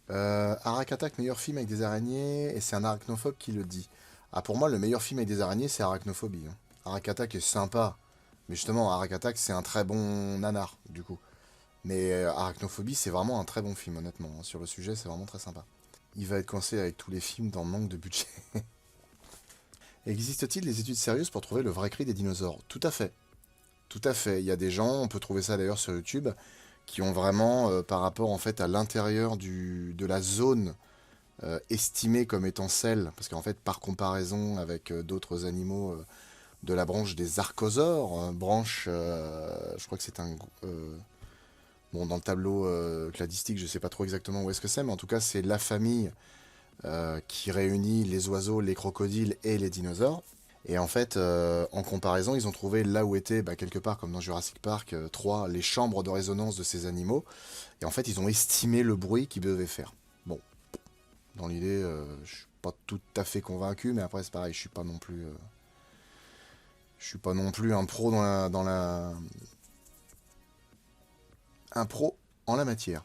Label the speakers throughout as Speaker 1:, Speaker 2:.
Speaker 1: Arak Attack, meilleur film avec des araignées, et c'est un arachnophobe qui le dit. Ah, pour moi, le meilleur film avec des araignées, c'est Arachnophobie, hein. Arak Attack est sympa, mais justement, Arak Attack, c'est un très bon nanar, du coup. Mais Arachnophobie, c'est vraiment un très bon film, honnêtement, hein. Sur le sujet, c'est vraiment très sympa. Il va être coincé avec tous les films dans le manque de budget. Existe-t-il des études sérieuses pour trouver le vrai cri des dinosaures? Tout à fait. Tout à fait. Il y a des gens, on peut trouver ça d'ailleurs sur YouTube, qui ont vraiment, par rapport en fait à l'intérieur de la zone estimée comme étant celle, parce qu'en fait par comparaison avec d'autres animaux de la branche des archosaures, branche, je crois que c'est un, bon dans le tableau cladistique, je sais pas trop exactement où est-ce que c'est, mais en tout cas c'est la famille qui réunit les oiseaux, les crocodiles et les dinosaures. Et en fait, en comparaison, ils ont trouvé là où étaient, bah, quelque part, comme dans Jurassic Park 3, les chambres de résonance de ces animaux. Et en fait, ils ont estimé le bruit qu'ils devaient faire. Bon, dans l'idée, je suis pas tout à fait convaincu, mais après, c'est pareil, je suis pas non plus... je suis pas non plus un pro un pro en la matière.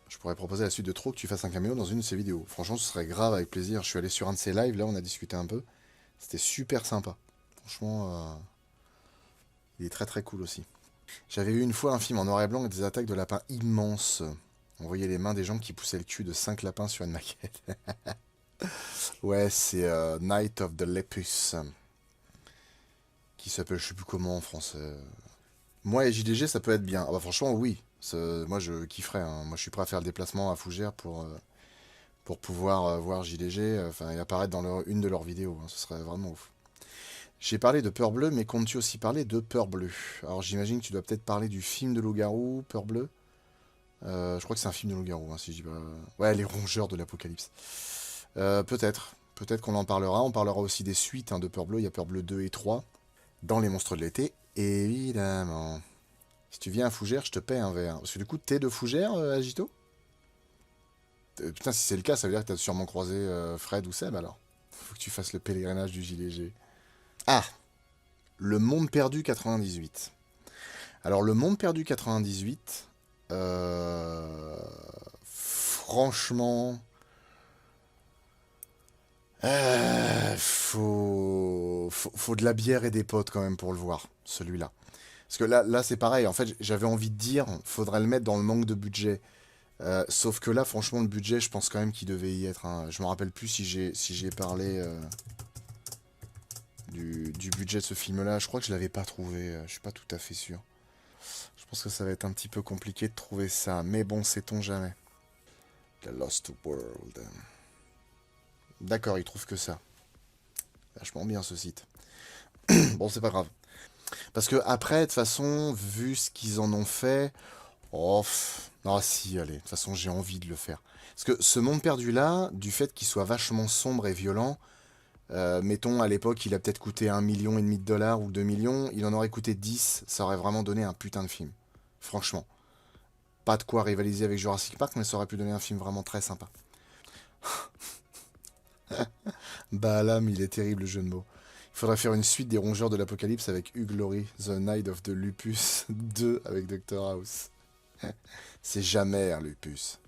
Speaker 1: Je pourrais proposer à la suite de trop que tu fasses un caméo dans une de ces vidéos. Franchement, ce serait grave avec plaisir. Je suis allé sur un de ces lives, là, on a discuté un peu. C'était super sympa. Franchement, il est très très cool aussi. J'avais vu une fois un film en noir et blanc et des attaques de lapins immenses. On voyait les mains des gens qui poussaient le cul de 5 lapins sur une maquette. Ouais, c'est Night of the Lepus. Qui s'appelle, je sais plus comment en français. Moi et JDG, ça peut être bien. Ah bah franchement, oui. Moi, je kifferais, hein. Moi, je suis prêt à faire le déplacement à Fougères pour pouvoir voir JDG, enfin, et apparaître dans une de leurs vidéos, hein. Ce serait vraiment ouf. J'ai parlé de Peur Bleue, mais comptes-tu aussi parler de Peur Bleue? Alors j'imagine que tu dois peut-être parler du film de loup-garou, Peur Bleue. Je crois que c'est un film de loup-garou, hein, si je dis pas... Ouais, les rongeurs de l'apocalypse. Peut-être. Peut-être qu'on en parlera. On parlera aussi des suites, hein, de Peur Bleue. Il y a Peur Bleue 2 et 3 dans Les Monstres de l'été. Évidemment. Si tu viens à Fougères, je te paie un verre. Parce que du coup, t'es de Fougères, Agito? Putain, si c'est le cas, ça veut dire que t'as sûrement croisé Fred ou Seb, alors. Faut que tu fasses le pèlerinage du JDG. Ah, Le Monde Perdu 98. Alors, Le Monde Perdu 98, franchement, faut de la bière et des potes quand même pour le voir, celui-là. Parce que là c'est pareil, en fait, j'avais envie de dire, faudrait le mettre dans le manque de budget. Sauf que là, franchement, le budget, je pense quand même qu'il devait y être, hein. Je me rappelle plus si j'ai parlé du budget de ce film-là. Je crois que je l'avais pas trouvé, je suis pas tout à fait sûr. Je pense que ça va être un petit peu compliqué de trouver ça, mais bon, sait-on jamais. The Lost World. D'accord, il trouve que ça. Vachement bien ce site. Bon, c'est pas grave. Parce que après, de toute façon, vu ce qu'ils en ont fait, oh, ah si, allez, de toute façon, j'ai envie de le faire. Parce que ce monde perdu là, du fait qu'il soit vachement sombre et violent, mettons à l'époque, il a peut-être coûté 1,5 million de dollars ou 2 millions, il en aurait coûté 10, ça aurait vraiment donné un putain de film. Franchement. Pas de quoi rivaliser avec Jurassic Park, mais ça aurait pu donner un film vraiment très sympa. Bah là, mais il est terrible le jeu de mots. Il faudrait faire une suite des Rongeurs de l'Apocalypse avec Hugh Laurie, The Night of the Lupus 2 avec Dr House. C'est jamais un Lupus.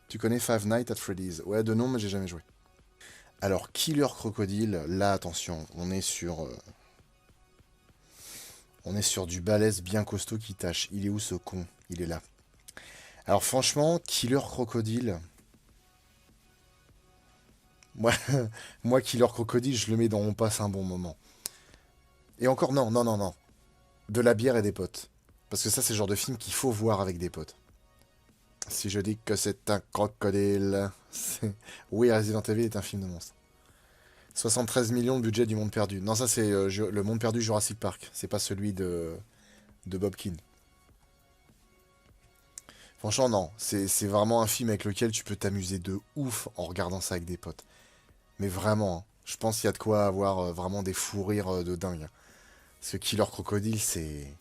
Speaker 1: Tu connais Five Nights at Freddy's? Ouais, de nom, mais j'ai jamais joué. Alors, Killer Crocodile, là, attention, on est sur du balèze bien costaud qui tâche. Il est où ce con? Il est là. Alors franchement, Killer Crocodile, moi, moi Killer Crocodile, je le mets dans On passe un bon moment. Et encore non, non, non, non. De la bière et des potes. Parce que ça, c'est le genre de film qu'il faut voir avec des potes. Si je dis que c'est un crocodile, oui, Resident Evil est un film de monstre. 73 millions de budget du Monde Perdu. Non, ça c'est le Monde Perdu Jurassic Park. C'est pas celui de Bob Keane. Franchement, non. C'est vraiment un film avec lequel tu peux t'amuser de ouf en regardant ça avec des potes. Mais vraiment, hein, je pense qu'il y a de quoi avoir vraiment des fous rires de dingue. Ce Killer Crocodile, c'est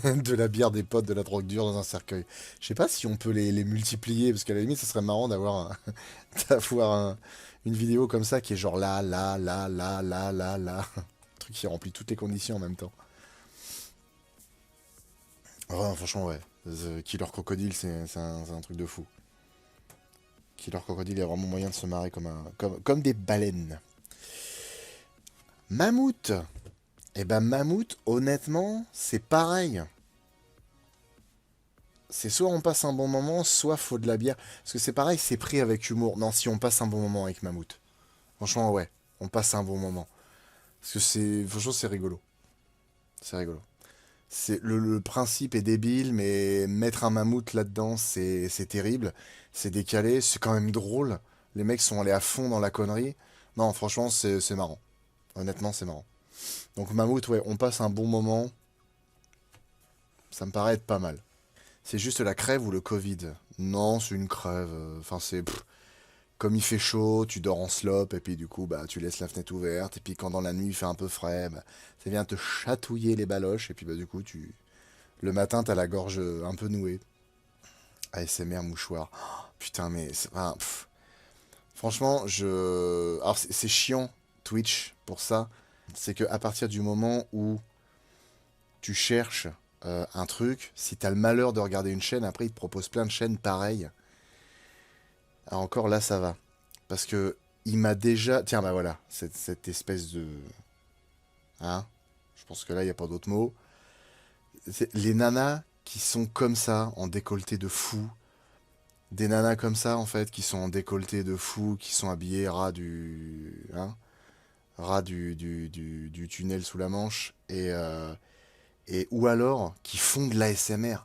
Speaker 1: de la bière, des potes, de la drogue dure dans un cercueil. Je sais pas si on peut les multiplier, parce qu'à la limite, ça serait marrant d'avoir une vidéo comme ça qui est genre là, là, là, là, là, là, là. Un truc qui remplit toutes les conditions en même temps. Ouais, franchement, ouais. Killer Crocodile, c'est un truc de fou. Killer Crocodile, il y a vraiment moyen de se marrer comme des baleines. Mammouth. Eh ben Mammouth, honnêtement, c'est pareil. C'est soit on passe un bon moment, soit faut de la bière. Parce que c'est pareil, c'est pris avec humour. Non, si on passe un bon moment avec Mammouth. Franchement, ouais, on passe un bon moment. Parce que franchement, c'est rigolo. C'est rigolo. Le principe est débile, mais mettre un mammouth là-dedans, c'est terrible. C'est décalé, c'est quand même drôle. Les mecs sont allés à fond dans la connerie. Non, franchement, c'est marrant. Honnêtement, c'est marrant. Donc mammouth, ouais, on passe un bon moment. Ça me paraît être pas mal. C'est juste la crève ou le Covid? Non, c'est une crève. Enfin, comme il fait chaud, tu dors en slop, et puis du coup, bah, tu laisses la fenêtre ouverte, et puis quand dans la nuit il fait un peu frais, bah, ça vient te chatouiller les baloches, et puis bah, du coup, le matin, t'as la gorge un peu nouée. ASMR mouchoir. Oh, putain, mais. Enfin, franchement, alors, c'est chiant, Twitch, pour ça. C'est que à partir du moment où tu cherches un truc, si t'as le malheur de regarder une chaîne, après, ils te proposent plein de chaînes pareilles. Alors, encore là, ça va. Parce que il m'a déjà. Tiens, bah voilà, cette espèce de. Hein? Je pense que là, il n'y a pas d'autre mot. Les nanas qui sont comme ça, en décolleté de fou. Des nanas comme ça, en fait, qui sont en décolleté de fou, qui sont habillées ras du. Hein? Ras du tunnel sous la Manche. Ou alors, qui font de l'ASMR.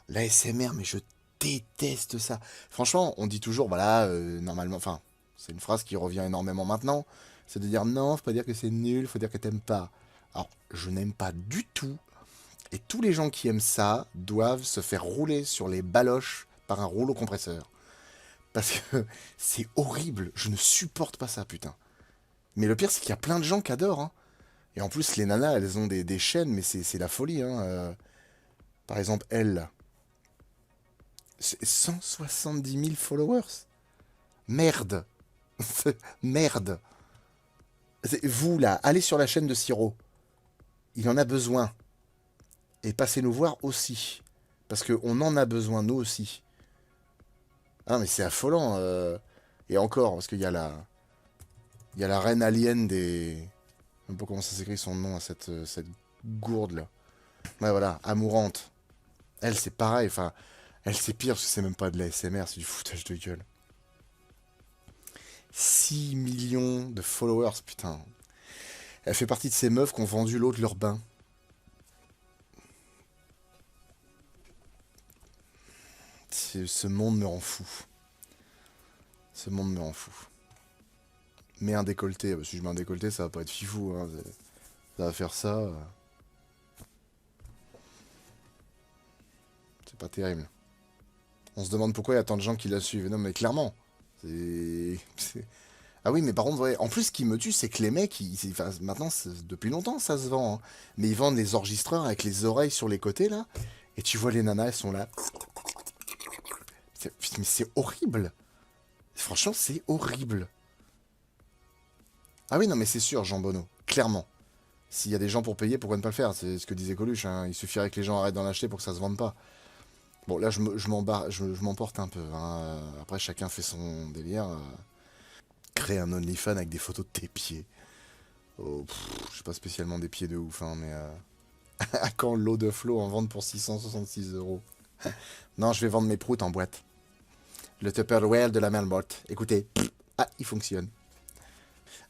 Speaker 1: L'ASMR, mais je déteste ça. Franchement, on dit toujours, voilà, normalement. Enfin, c'est une phrase qui revient énormément maintenant. C'est de dire non, faut pas dire que c'est nul, faut dire que t'aimes pas. Alors, je n'aime pas du tout. Et tous les gens qui aiment ça doivent se faire rouler sur les baloches par un rouleau compresseur. Parce que c'est horrible. Je ne supporte pas ça, putain. Mais le pire, c'est qu'il y a plein de gens qui adorent. Hein. Et en plus, les nanas, elles ont des chaînes, mais c'est la folie. Hein. Par exemple, elle, là. C'est 170 000 followers. Merde. Merde. Vous, là, allez sur la chaîne de Siro. Il en a besoin. Et passez nous voir aussi. Parce qu'on en a besoin, nous aussi. Ah, mais c'est affolant. Et encore, parce qu'il y a il y a la reine alien des. Je sais même pas comment ça s'écrit son nom à cette gourde là. Ouais, voilà, Amourante. Elle, c'est pareil. Enfin, elle, c'est pire parce que c'est même pas de la SMR, c'est du foutage de gueule. 6 millions de followers, putain. Elle fait partie de ces meufs qui ont vendu l'eau de leur bain. Ce monde me rend fou. Ce monde me rend fou. Mais un décolleté, si je mets un décolleté, ça va pas être fifou. Hein. Ça va faire ça. C'est pas terrible. On se demande pourquoi il y a tant de gens qui la suivent. Non, mais clairement. Ah oui, mais par contre, ouais, en plus, ce qui me tue, c'est que les mecs, enfin, maintenant, depuis longtemps, ça se vend. Hein. Mais ils vendent les enregistreurs avec les oreilles sur les côtés, là. Et tu vois les nanas, elles sont là. Mais c'est horrible. Franchement, c'est horrible. Ah oui, non, mais c'est sûr, Jean Bonneau. Clairement. S'il y a des gens pour payer, pourquoi ne pas le faire? C'est ce que disait Coluche. Hein. Il suffirait que les gens arrêtent d'en acheter pour que ça se vende pas. Bon, là, je m'emporte un peu. Hein. Après, chacun fait son délire. Créer un OnlyFans avec des photos de tes pieds. Oh, je sais pas spécialement des pieds de ouf, hein, mais... À quand l'eau de flot en vente pour 666 euros? Non, je vais vendre mes proutes en boîte. Le Tupperware de la Melmotte. Écoutez, ah, il fonctionne.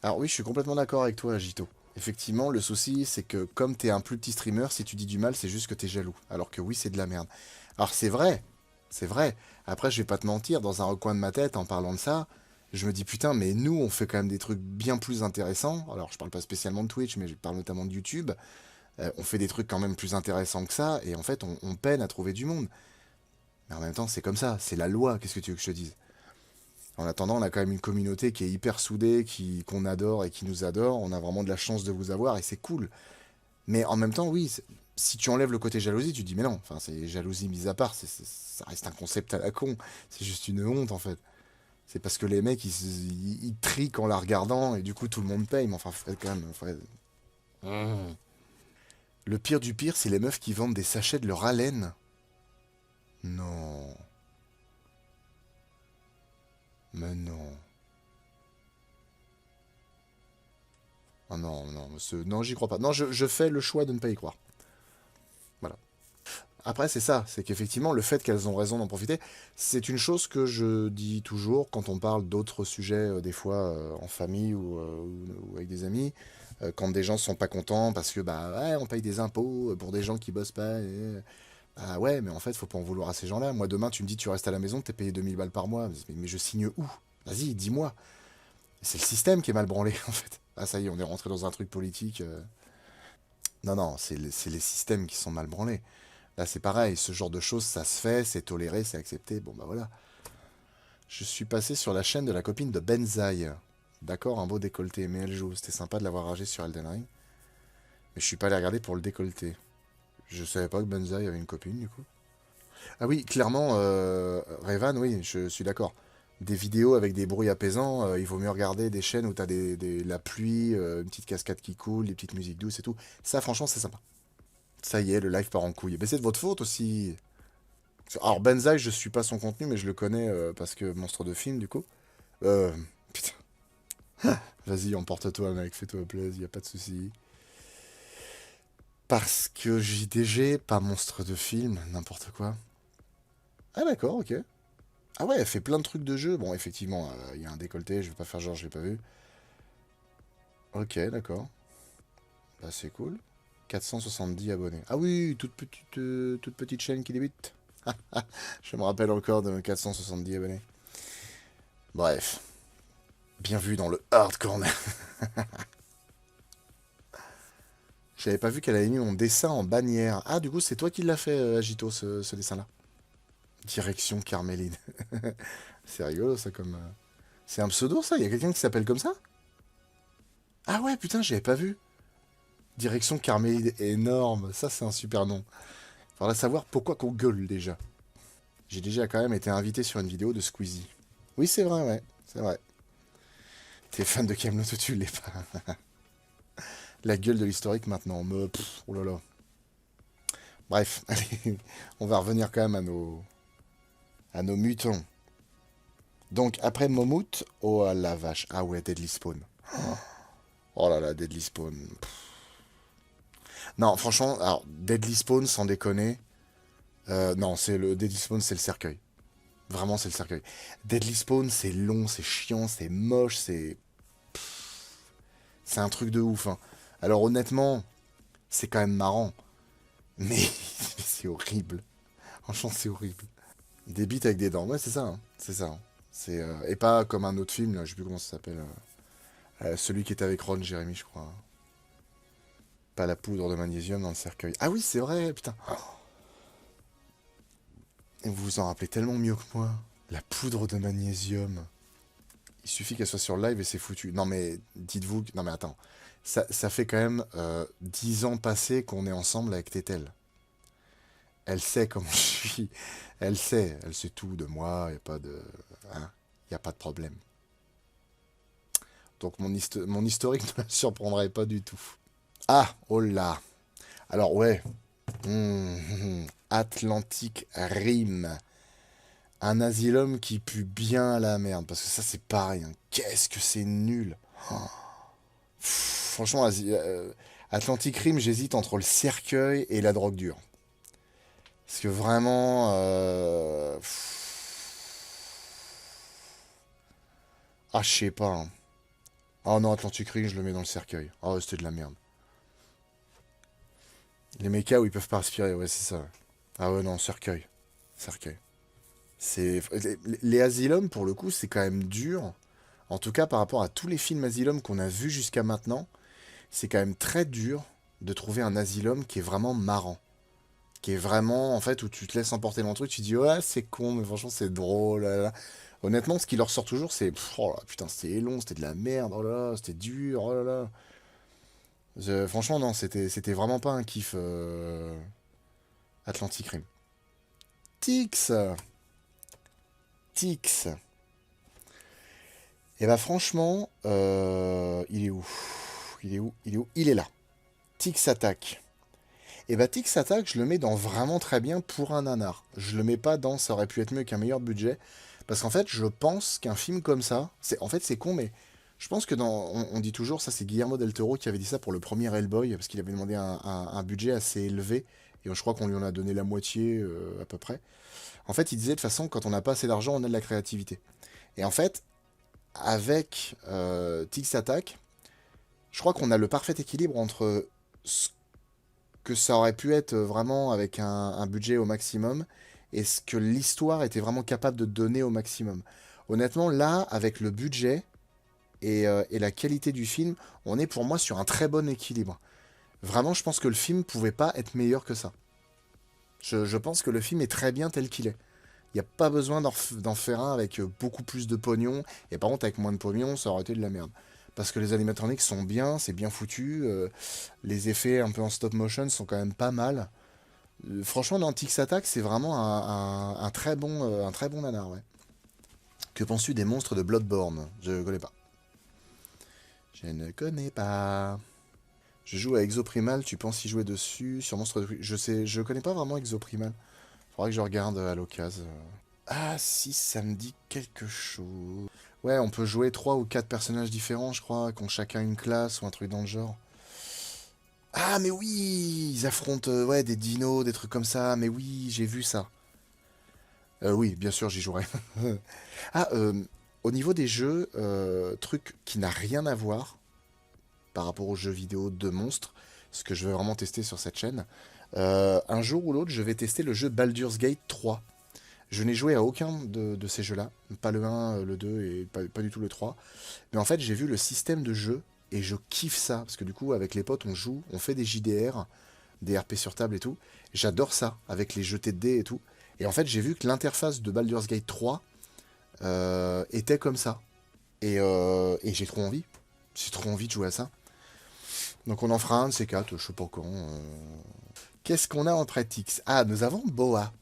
Speaker 1: Alors oui, je suis complètement d'accord avec toi, Agito. Effectivement, le souci, c'est que comme t'es un plus petit streamer, si tu dis du mal, c'est juste que t'es jaloux. Alors que oui, c'est de la merde. Alors c'est vrai, c'est vrai. Après, je vais pas te mentir, dans un recoin de ma tête, en parlant de ça, je me dis putain, mais nous, on fait quand même des trucs bien plus intéressants. Alors, je parle pas spécialement de Twitch, mais je parle notamment de YouTube. On fait des trucs quand même plus intéressants que ça, et en fait, on peine à trouver du monde. Mais en même temps, c'est comme ça, c'est la loi, qu'est-ce que tu veux que je te dise? En attendant, on a quand même une communauté qui est hyper soudée, qu'on adore et qui nous adore. On a vraiment de la chance de vous avoir et c'est cool. Mais en même temps, oui, si tu enlèves le côté jalousie, tu te dis mais non, enfin c'est jalousie mise à part, ça reste un concept à la con. C'est juste une honte en fait. C'est parce que les mecs ils triquent en la regardant et du coup tout le monde paye. Mais enfin, Fred, quand même, Fred. Le pire du pire, c'est les meufs qui vendent des sachets de leur haleine. Non. Mais non. Ah non, non, non, j'y crois pas. Non, je fais le choix de ne pas y croire. Voilà. Après, c'est ça, c'est qu'effectivement, le fait qu'elles ont raison d'en profiter, c'est une chose que je dis toujours quand on parle d'autres sujets, des fois en famille ou avec des amis, quand des gens sont pas contents parce que bah ouais, on paye des impôts pour des gens qui bossent pas. Ah ouais, mais en fait, faut pas en vouloir à ces gens-là. Moi, demain, tu me dis, tu restes à la maison, t'es payé 2000 balles par mois. Mais je signe où? Vas-y, dis-moi. C'est le système qui est mal branlé, en fait. Ah, ça y est, on est rentré dans un truc politique. Non, non, c'est les systèmes qui sont mal branlés. Là, c'est pareil, ce genre de choses, ça se fait, c'est toléré, c'est accepté. Bon, bah voilà. Je suis passé sur la chaîne de la copine de Benzaï. D'accord, un beau décolleté, mais elle joue. C'était sympa de l'avoir ragé sur Elden Ring. Mais je suis pas allé regarder pour le décolleté. Je savais pas que Benzaï avait une copine, du coup. Ah oui, clairement, Revan, oui, je suis d'accord. Des vidéos avec des bruits apaisants, il vaut mieux regarder des chaînes où t'as la pluie, une petite cascade qui coule, des petites musiques douces et tout. Ça, franchement, c'est sympa. Ça y est, le live part en couille. Mais c'est de votre faute aussi. Alors, Benzaï, je suis pas son contenu, mais je le connais parce que monstre de film, du coup. Euh, putain. Vas-y, emporte-toi, mec, fais-toi plaisir, y a pas de souci. Parce que JDG, pas monstre de film, n'importe quoi. Ah, d'accord, ok. Ah ouais, elle fait plein de trucs de jeu. Bon, effectivement, il y a un décolleté, je vais pas faire genre, je l'ai pas vu. Ok, d'accord. Bah, c'est cool. 470 abonnés. Ah oui, toute petite chaîne qui débute. Je me rappelle encore de mes 470 abonnés. Bref, bien vu dans le hard corner. J'avais pas vu qu'elle avait mis mon dessin en bannière. Ah, du coup, c'est toi qui l'as fait, Agito, ce dessin-là. Direction Carméline. C'est rigolo, ça, comme... C'est un pseudo, ça? Il y a quelqu'un qui s'appelle comme ça? Ah ouais, putain, j'avais pas vu. Direction Carméline, énorme. Ça, c'est un super nom. Faudrait savoir pourquoi qu'on gueule, déjà. J'ai déjà quand même été invité sur une vidéo de Squeezie. Oui, c'est vrai, ouais. C'est vrai. T'es fan de Camelot, tu l'es pas. La gueule de l'historique maintenant. Me... oh là là. Bref, allez, on va revenir quand même à nos mutons. Donc, après Momut, oh la vache. Ah ouais, Deadly Spawn. Oh là là, Deadly Spawn. Non, franchement, alors, Deadly Spawn, sans déconner, non, c'est le Deadly Spawn, c'est le cercueil. Vraiment, c'est le cercueil. Deadly Spawn, c'est long, c'est chiant, c'est moche, c'est un truc de ouf, hein. Alors, honnêtement, c'est quand même marrant. Mais c'est horrible. Franchement, c'est horrible. Des bites avec des dents. Ouais, c'est ça, hein. C'est ça, hein. Et pas comme un autre film, là, je sais plus comment ça s'appelle. Celui qui était avec Ron Jeremy, je crois. Pas la poudre de magnésium dans le cercueil. Ah oui, c'est vrai, putain. Et vous vous en rappelez tellement mieux que moi. La poudre de magnésium. Il suffit qu'elle soit sur live et c'est foutu. Non mais, dites-vous... Non mais attends. Ça fait quand même 10 ans passés qu'on est ensemble avec Tétel. Elle sait comment je suis. Elle sait tout de moi. Il n'y a pas de... Hein, y a pas de problème. Donc mon historique ne la surprendrait pas du tout. Ah, oh là. Alors ouais. Atlantic Rim. Un asylum qui pue bien la merde. Parce que ça, c'est pareil, hein. Qu'est-ce que c'est nul. Oh. Franchement, Atlantic Rim, j'hésite entre le cercueil et la drogue dure. Parce que vraiment... Ah, je sais pas, hein. Oh non, Atlantic Rim, je le mets dans le cercueil. Oh, c'était de la merde. Les mechas où ils peuvent pas respirer, ouais, c'est ça. Ah ouais, non, cercueil. Cercueil. C'est... Les Asylum, pour le coup, c'est quand même dur. En tout cas, par rapport à tous les films Asylum qu'on a vus jusqu'à maintenant, c'est quand même très dur de trouver un Asylum qui est vraiment marrant. Qui est vraiment, en fait, où tu te laisses emporter dans le truc, tu dis, ouais, c'est con, mais franchement, c'est drôle. Là, là. Honnêtement, ce qui leur sort toujours, c'est, oh là, putain, c'était long, c'était de la merde, oh là là, c'était dur, oh là là. Franchement, non, c'était vraiment pas un kiff, Atlantic Rim. Tix, Tix. Et bah franchement, il est où? Il est où? Il est où? Il est là. Tix attaque. Et bah Tix Attack, je le mets dans vraiment très bien pour un nanar. Je le mets pas dans ça aurait pu être mieux qu'un meilleur budget. Parce qu'en fait, je pense qu'un film comme ça, en fait c'est con, mais je pense que on dit toujours, ça c'est Guillermo del Toro qui avait dit ça pour le premier Hellboy, parce qu'il avait demandé un budget assez élevé, et je crois qu'on lui en a donné la moitié à peu près. En fait, il disait de toute façon, quand on n'a pas assez d'argent, on a de la créativité. Et en fait, avec Tix Attack, je crois qu'on a le parfait équilibre entre ce que ça aurait pu être vraiment avec un budget au maximum et ce que l'histoire était vraiment capable de donner au maximum. Honnêtement, là, avec le budget et la qualité du film, on est pour moi sur un très bon équilibre. Vraiment, je pense que le film pouvait pas être meilleur que ça. Je pense que le film est très bien tel qu'il est. Il n'y a pas besoin d'en faire un avec beaucoup plus de pognon. Et par contre, avec moins de pognon, ça aurait été de la merde. Parce que les animatronics sont bien, c'est bien foutu. Les effets un peu en stop motion sont quand même pas mal. Franchement, dans Tix Attack, c'est vraiment un très bon nanar, ouais. Que penses-tu des monstres de Bloodborne? Je connais pas. Je ne connais pas. Je joue à Exoprimal, tu penses y jouer dessus sur Monstre de... je connais pas vraiment Exoprimal. Faudrait que je regarde à l'occasion. Ah si, ça me dit quelque chose. Ouais, on peut jouer 3 ou 4 personnages différents, je crois, qui ont chacun une classe ou un truc dans le genre. Ah mais oui, ils affrontent ouais, des dinos, des trucs comme ça, mais oui, j'ai vu ça. Oui, bien sûr, j'y jouerai. Ah, au niveau des jeux, truc qui n'a rien à voir par rapport aux jeux vidéo de monstres, ce que je veux vraiment tester sur cette chaîne. Un jour ou l'autre, je vais tester le jeu Baldur's Gate 3. Je n'ai joué à aucun de ces jeux-là, pas le 1, le 2 et pas du tout le 3. Mais en fait, j'ai vu le système de jeu et je kiffe ça. Parce que du coup, avec les potes, on joue, on fait des JDR, des RP sur table et tout. J'adore ça, avec les jetés de dés et tout. Et en fait, j'ai vu que l'interface de Baldur's Gate 3 était comme ça. Et j'ai trop envie. J'ai trop envie de jouer à ça. Donc on en fera un de ces quatre, je sais pas quand. Qu'est-ce qu'on a en pratique? Ah, nous avons Boa.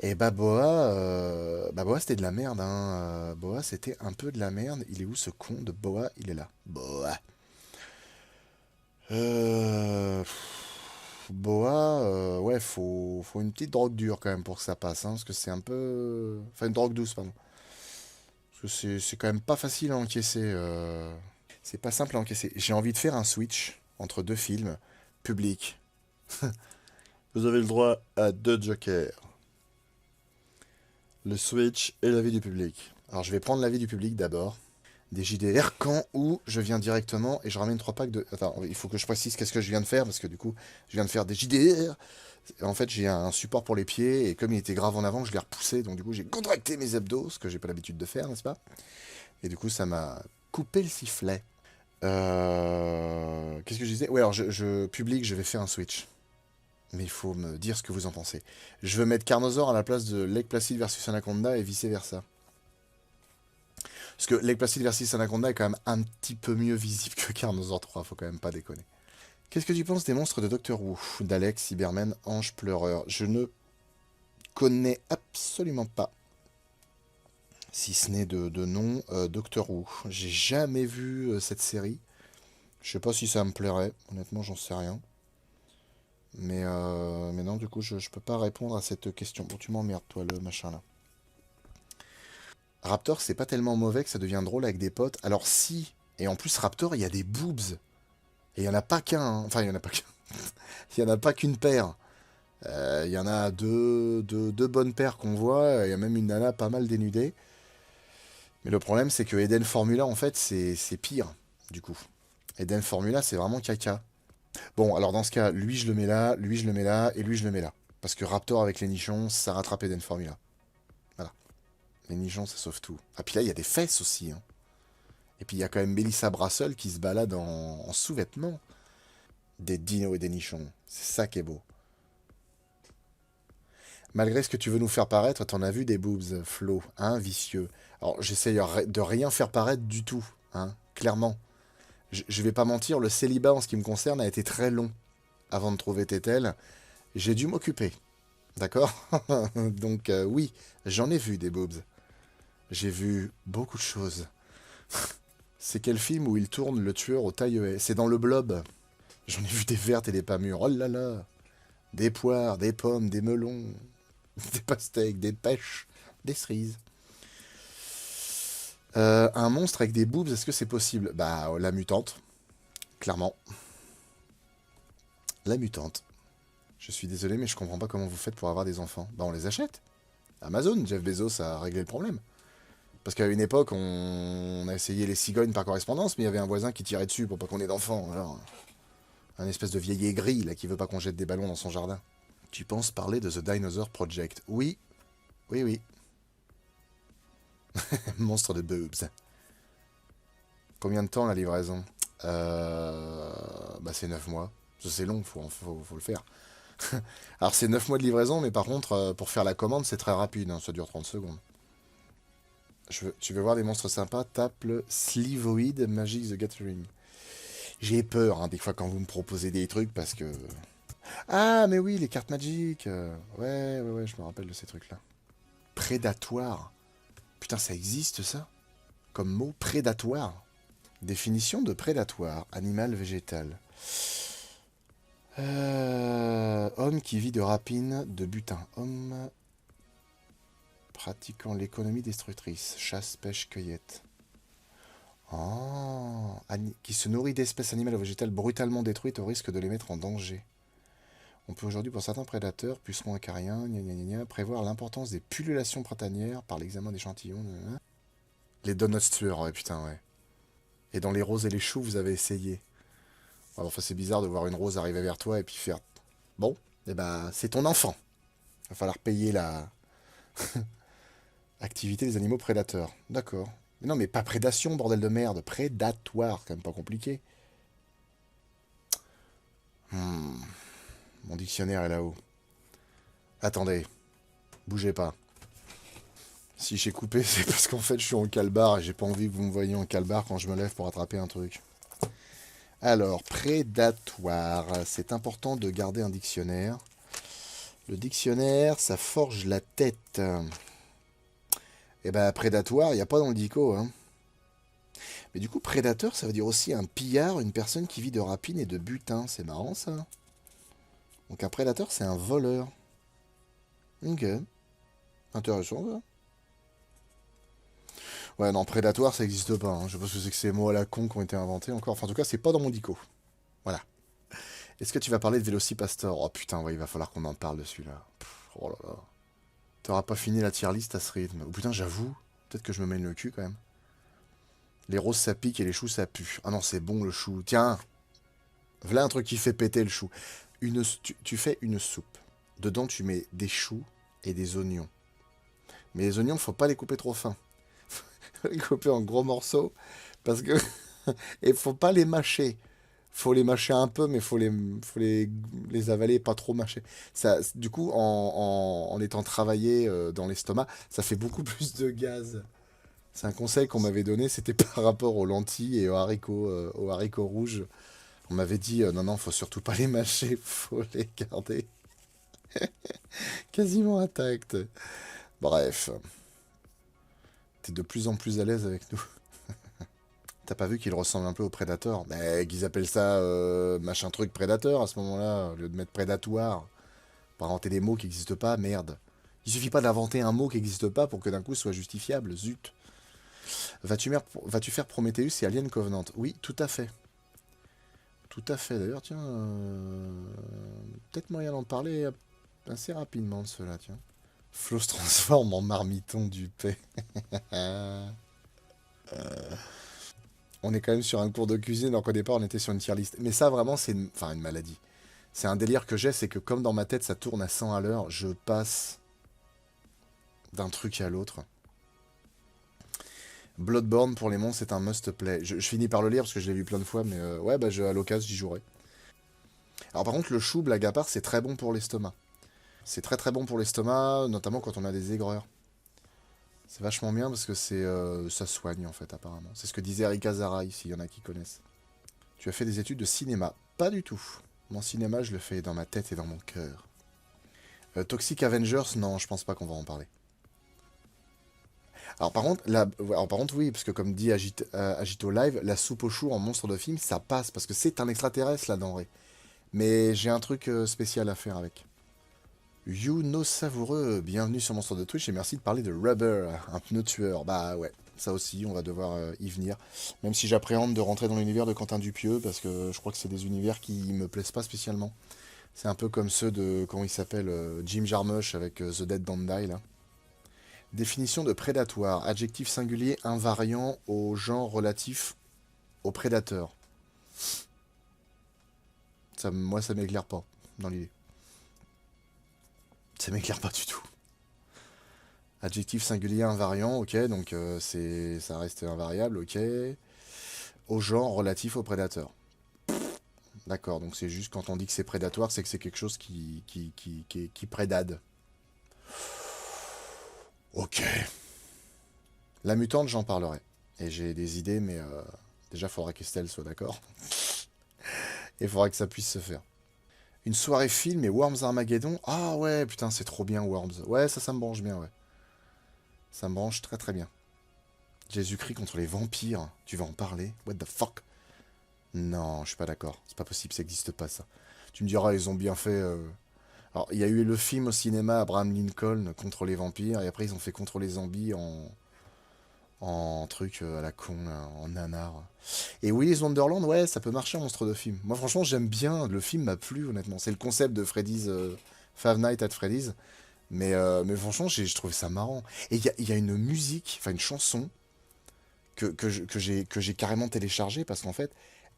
Speaker 1: Et bah Boa c'était de la merde, hein. Boa c'était un peu de la merde. Il est où ce con de Boa? Il est là. Boa. Boa, ouais, faut une petite drogue dure quand même pour que ça passe, hein, parce que c'est un peu... Enfin, une drogue douce, pardon. Parce que c'est quand même pas facile à encaisser. C'est pas simple à encaisser. J'ai envie de faire un switch entre deux films. Public. Vous avez le droit à deux jokers. Le switch et l'avis du public. Alors je vais prendre l'avis du public d'abord. Des JDR quand où je viens directement et je ramène 3 packs de... Attends, il faut que je précise qu'est-ce que je viens de faire parce que du coup je viens de faire des JDR. En fait j'ai un support pour les pieds et comme il était grave en avant je l'ai repoussé donc du coup j'ai contracté mes abdos, ce que j'ai pas l'habitude de faire, n'est-ce pas? Et du coup ça m'a coupé le sifflet. Qu'est-ce que je disais? Ouais alors public je vais faire un switch. Mais il faut me dire ce que vous en pensez. Je veux mettre Carnosaur à la place de Lake Placid versus Anaconda et vice-versa. Parce que Lake Placid versus Anaconda est quand même un petit peu mieux visible que Carnosaur 3, faut quand même pas déconner. Qu'est-ce que tu penses des monstres de Doctor Who? D'Alex, Cyberman, Ange Pleureur. Je ne connais absolument pas. Si ce n'est de nom, Doctor Who. J'ai jamais vu cette série. Je sais pas si ça me plairait. Honnêtement, j'en sais rien. Mais non, du coup, je peux pas répondre à cette question. Bon, tu m'emmerdes, toi, le machin là. Raptor, c'est pas tellement mauvais que ça devient drôle avec des potes. Alors si, et en plus Raptor, il y a des boobs. Et il y en a pas qu'un, hein. Enfin, il y en a pas qu'un. Il y en a pas qu'une paire. Il y en a deux bonnes paires qu'on voit. Il y a même une nana pas mal dénudée. Mais le problème, c'est que Eden Formula, en fait, c'est pire, du coup. Eden Formula, c'est vraiment caca. Bon, alors dans ce cas, lui je le mets là, lui je le mets là, et lui je le mets là. Parce que Raptor avec les nichons, ça rattrape Eden Formula. Voilà. Les nichons, ça sauve tout. Ah, puis là, il y a des fesses aussi, hein. Et puis il y a quand même Melissa Brassel qui se balade en sous-vêtements. Des dinos et des nichons. C'est ça qui est beau. Malgré ce que tu veux nous faire paraître, t'en as vu des boobs, Flo, hein, vicieux. Alors j'essaye de rien faire paraître du tout, hein, clairement. Je vais pas mentir, le célibat en ce qui me concerne a été très long avant de trouver Tétel. J'ai dû m'occuper, d'accord? Donc oui, j'en ai vu des boobs. J'ai vu beaucoup de choses. C'est quel film où il tourne le tueur au taille-haie? C'est dans le Blob. J'en ai vu des vertes et des pas mûres. Oh là là! Des poires, des pommes, des melons, des pastèques, des pêches, des cerises. Un monstre avec des boobs, est-ce que c'est possible? Bah, la mutante, clairement. La mutante. Je suis désolé, mais je comprends pas comment vous faites pour avoir des enfants. Bah, on les achète. Amazon, Jeff Bezos a réglé le problème. Parce qu'à une époque, on a essayé les cigognes par correspondance, mais il y avait un voisin qui tirait dessus pour pas qu'on ait d'enfants. Alors, un espèce de vieil aigri, là, qui veut pas qu'on jette des ballons dans son jardin. Tu penses parler de The Dinosaur Project? Oui, oui, oui. Monstre de boobs. Combien de temps la livraison? Bah c'est 9 mois. Ça, c'est long, faut le faire. Alors c'est 9 mois de livraison, mais par contre, pour faire la commande, c'est très rapide, hein, ça dure 30 secondes. Tu veux voir des monstres sympas? Tape le Slivoid Magic the Gathering. J'ai peur, hein, des fois quand vous me proposez des trucs, parce que... Ah, mais oui, les cartes Magic. Ouais, ouais, ouais, je me rappelle de ces trucs-là. Prédatoire. Putain, ça existe, ça? Comme mot, prédatoire. Définition de prédatoire, animal végétal. Homme qui vit de rapine, de butin. Homme pratiquant l'économie destructrice. Chasse, pêche, cueillette. Oh, qui se nourrit d'espèces animales ou végétales brutalement détruites au risque de les mettre en danger. On peut aujourd'hui, pour certains prédateurs, pucerons acariens, gna gna gna gna, prévoir l'importance des pullulations printanières par l'examen d'échantillons. Les donuts tueurs, ouais, putain, ouais. Et dans les roses et les choux, vous avez essayé. Alors, enfin, c'est bizarre de voir une rose arriver vers toi et puis faire... Bon, eh ben, c'est ton enfant. Il va falloir payer la... Activité des animaux prédateurs. D'accord. Mais non, mais pas prédation, bordel de merde. Prédatoire, quand même pas compliqué. Hmm, Mon dictionnaire est là-haut. Attendez, bougez pas. Si j'ai coupé, c'est parce qu'en fait, je suis en calbar et j'ai pas envie que vous me voyiez en calbar quand je me lève pour attraper un truc. Alors, prédatoire. C'est important de garder un dictionnaire. Le dictionnaire, ça forge la tête. Et ben, prédatoire, il n'y a pas dans le dico, hein. Mais du coup, prédateur, ça veut dire aussi un pillard, une personne qui vit de rapine et de butin. C'est marrant, ça. Donc un prédateur, c'est un voleur. Ok. Intéressant, ça. Ouais, non, prédatoire, ça n'existe pas, hein. Je sais pas ce que c'est que ces mots à la con qui ont été inventés encore. Enfin, en tout cas, c'est pas dans mon dico. Voilà. Est-ce que tu vas parler de Vélocipastor? Oh putain, ouais, il va falloir qu'on en parle de celui-là. Oh là là. T'auras pas fini la tier list à ce rythme. Oh putain, j'avoue. Peut-être que je me mène le cul, quand même. Les roses, ça pique et les choux, ça pue. Ah non, c'est bon, le chou. Tiens, voilà un truc qui fait péter le chou. Tu fais une soupe. Dedans, tu mets des choux et des oignons. Mais les oignons, faut pas les couper trop fins. Faut les couper en gros morceaux. Parce que... Et faut pas les mâcher. Faut les mâcher un peu, mais faut les avaler, pas trop mâcher. Ça, du coup, en étant travaillé dans l'estomac, ça fait beaucoup plus de gaz. C'est un conseil qu'on m'avait donné, c'était par rapport aux lentilles et aux haricots rouges. On m'avait dit, non, non, faut surtout pas les mâcher, faut les garder quasiment intacts. Bref, t'es de plus en plus à l'aise avec nous. T'as pas vu qu'il ressemble un peu au Predator? Mais qu'ils appellent ça machin truc Predator à ce moment-là, au lieu de mettre prédatoire. Pour inventer des mots qui n'existent pas, merde. Il suffit pas d'inventer un mot qui n'existe pas pour que d'un coup ce soit justifiable, zut. Vas-tu faire Prometheus et Alien Covenant? Oui, tout à fait. Tout à fait. D'ailleurs, tiens, peut-être moyen d'en parler assez rapidement de cela, tiens. Flo se transforme en marmiton du paix. On est quand même sur un cours de cuisine, alors qu'au départ, on était sur une tier list. Mais ça, vraiment, c'est une maladie. C'est un délire que j'ai, c'est que comme dans ma tête, ça tourne à 100 à l'heure, je passe d'un truc à l'autre. Bloodborne pour les monstres, c'est un must-play. Je finis par le lire parce que je l'ai lu plein de fois, mais ouais, bah, à l'occasion, j'y jouerai. Alors par contre, le chou, blague à part, c'est très bon pour l'estomac. C'est très très bon pour l'estomac, notamment quand on a des aigreurs. C'est vachement bien parce que ça soigne en fait, apparemment. C'est ce que disait Erika Zara ici, il y en a qui connaissent. Tu as fait des études de cinéma? Pas du tout. Mon cinéma, je le fais dans ma tête et dans mon cœur. Toxic Avengers, non, je pense pas qu'on va en parler. Alors par contre, oui, parce que comme dit Agito Live, la soupe au chou en monstre de film, ça passe, parce que c'est un extraterrestre, la denrée. Mais j'ai un truc spécial à faire avec. You Savoureux, bienvenue sur mon store de Twitch et merci de parler de Rubber, un pneu tueur. Bah ouais, ça aussi, on va devoir y venir. Même si j'appréhende de rentrer dans l'univers de Quentin Dupieux, parce que je crois que c'est des univers qui me plaisent pas spécialement. C'est un peu comme ceux de, comment il s'appelle, Jim Jarmusch avec The Dead Don't Die, là. Définition de prédatoire, adjectif singulier invariant au genre relatif au prédateur. Ça, moi, ça m'éclaire pas, dans l'idée. Ça m'éclaire pas du tout. Adjectif singulier invariant, ok, donc ça reste invariable, ok. Au genre relatif au prédateur. D'accord, donc c'est juste quand on dit que c'est prédatoire, c'est que c'est quelque chose qui prédade. Ok. La mutante, j'en parlerai. Et j'ai des idées, mais déjà, il faudra qu'Estelle soit d'accord. Et il faudra que ça puisse se faire. Une soirée film et Worms Armageddon. Ah ouais, putain, c'est trop bien, Worms. Ouais, ça me branche bien, ouais. Ça me branche très très bien. Jésus-Christ contre les vampires. Tu vas en parler? What the fuck? Non, je suis pas d'accord. C'est pas possible, ça n'existe pas, ça. Tu me diras, ils ont bien fait... Alors, il y a eu le film au cinéma, Abraham Lincoln, contre les vampires, et après, ils ont fait contre les zombies en truc à la con, là, en nanar. Et Willy's Wonderland, ouais, ça peut marcher en monstre de film. Moi, franchement, j'aime bien. Le film m'a plu, honnêtement. C'est le concept de Freddy's... Five Nights at Freddy's. Mais franchement, je trouve ça marrant. Et il y a une musique, enfin une chanson, que j'ai carrément téléchargée, parce qu'en fait,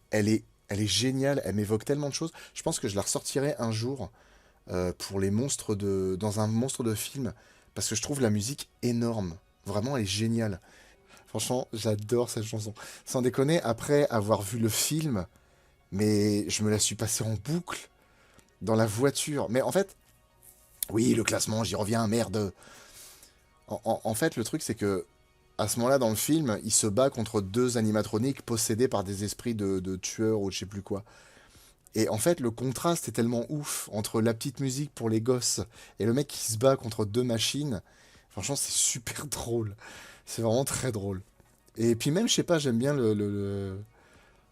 Speaker 1: elle est géniale, elle m'évoque tellement de choses. Je pense que je la ressortirai un jour pour les monstres dans un monstre de film, parce que je trouve la musique énorme. Vraiment, elle est géniale. Franchement, j'adore cette chanson. Sans déconner, après avoir vu le film, mais je me la suis passée en boucle dans la voiture. Mais en fait, oui, le classement, j'y reviens, merde. En fait, le truc, c'est que à ce moment-là, dans le film, il se bat contre deux animatroniques possédés par des esprits de tueurs ou je sais plus quoi. Et en fait, le contraste est tellement ouf entre la petite musique pour les gosses et le mec qui se bat contre deux machines. Franchement, c'est super drôle. C'est vraiment très drôle. Et puis même, je sais pas, j'aime bien je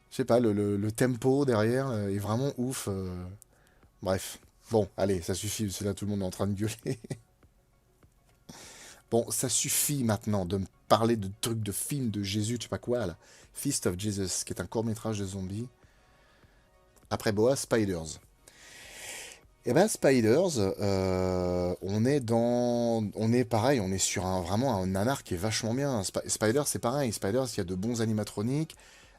Speaker 1: sais pas, le tempo derrière est vraiment ouf. Bref. Bon, allez, ça suffit, c'est là tout le monde est en train de gueuler. Bon, ça suffit maintenant de me parler de trucs de films de Jésus, je sais pas quoi, là. Feast of Jesus, qui est un court-métrage de zombies. Après Boa, Spiders. Et ben Spiders, on est pareil, on est sur vraiment un nanar qui est vachement bien. Spiders, c'est pareil. Spiders, il y a de bons animatroniques.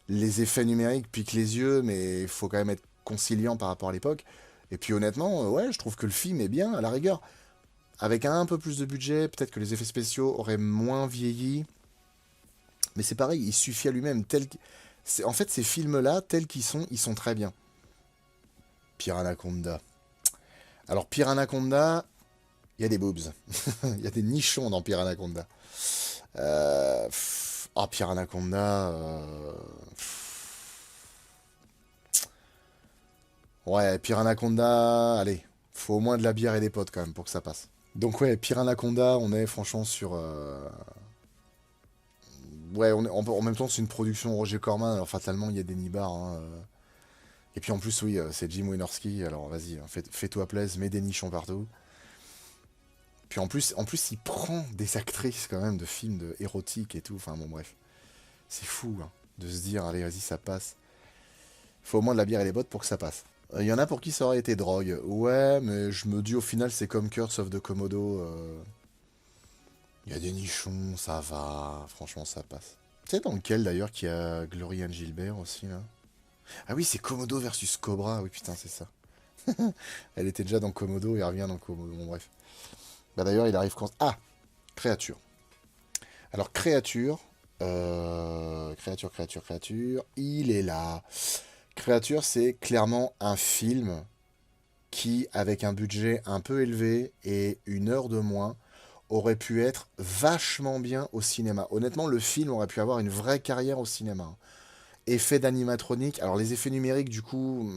Speaker 1: Les effets numériques piquent les yeux, mais il faut quand même être conciliant par rapport à l'époque. Et puis honnêtement, ouais, je trouve que le film est bien, à la rigueur. Avec un peu plus de budget, peut-être que les effets spéciaux auraient moins vieilli. Mais c'est pareil, il suffit à lui-même. En fait, ces films-là, tels qu'ils sont, ils sont très bien. Piranaconda. Alors, Piranaconda, il y a des boobs. Il y a des nichons dans Piranaconda. Piranaconda. Ouais, Piranaconda, allez. Faut au moins de la bière et des potes quand même pour que ça passe. Donc ouais, Piranaconda, on est franchement sur... Ouais, en même temps c'est une production Roger Corman, alors fatalement il y a des nibards. Hein. Et puis en plus oui, c'est Jim Wynorski, alors vas-y, hein, fais-toi plaisir, mets des nichons partout. Puis en plus il prend des actrices quand même de films érotiques et tout, enfin bon bref. C'est fou hein, de se dire, allez vas-y ça passe. Faut au moins de la bière et des bottes pour que ça passe. Il y en a pour qui ça aurait été drogue. Ouais, mais je me dis au final c'est comme Curse of the Komodo. Il y a des nichons, ça va. Franchement, ça passe. Tu sais dans lequel d'ailleurs qu'il y a Glory Anne Gilbert aussi là? Ah oui, c'est Komodo versus Cobra. Oui, putain, c'est ça. Elle était déjà dans Komodo et elle revient dans Komodo. Bon, bref. Bah d'ailleurs, il arrive quand. Ah, Créature. Alors, Créature. Créature. Il est là. Créature, c'est clairement un film qui, avec un budget un peu élevé et une heure de moins, aurait pu être vachement bien au cinéma. Honnêtement, le film aurait pu avoir une vraie carrière au cinéma. Effets d'animatronique, alors les effets numériques, du coup,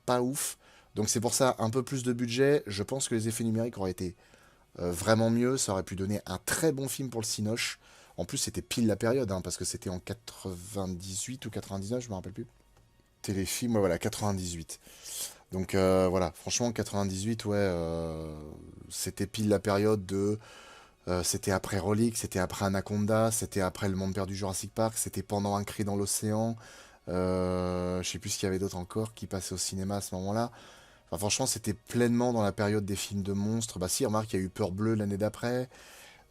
Speaker 1: pas ouf. Donc c'est pour ça, un peu plus de budget. Je pense que les effets numériques auraient été vraiment mieux. Ça aurait pu donner un très bon film pour le Cinoche. En plus, c'était pile la période, hein, parce que c'était en 98 ou 99, je me rappelle plus. Téléfilm, ouais, voilà, 98. Donc voilà, franchement 98, ouais, c'était pile la période de... c'était après Relic, c'était après Anaconda, c'était après Le Monde Perdu Jurassic Park, c'était pendant Un Cri dans l'océan. Je sais plus ce qu'il y avait d'autre encore qui passait au cinéma à ce moment-là. Enfin, franchement, c'était pleinement dans la période des films de monstres. Bah si, remarque, il y a eu Peur Bleue l'année d'après.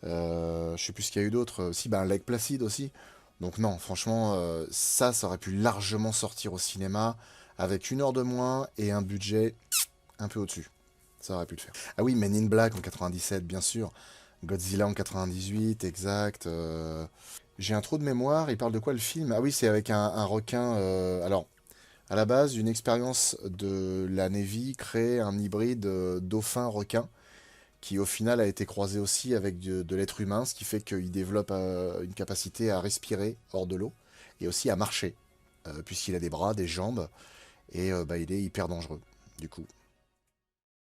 Speaker 1: Je sais plus ce qu'il y a eu d'autre. Si, bah Lake Placid aussi. Donc non, franchement, ça aurait pu largement sortir au cinéma avec 1 heure de moins et un budget un peu au-dessus. Ça aurait pu le faire. Ah oui, Men in Black en 97, bien sûr. Godzilla en 98, exact. J'ai un trou de mémoire. Il parle de quoi le film? Ah oui, c'est avec un requin. Alors, à la base, une expérience de la Navy crée un hybride dauphin-requin qui au final a été croisé aussi avec de l'être humain, ce qui fait qu'il développe une capacité à respirer hors de l'eau et aussi à marcher, puisqu'il a des bras, des jambes, et bah, il est hyper dangereux, du coup.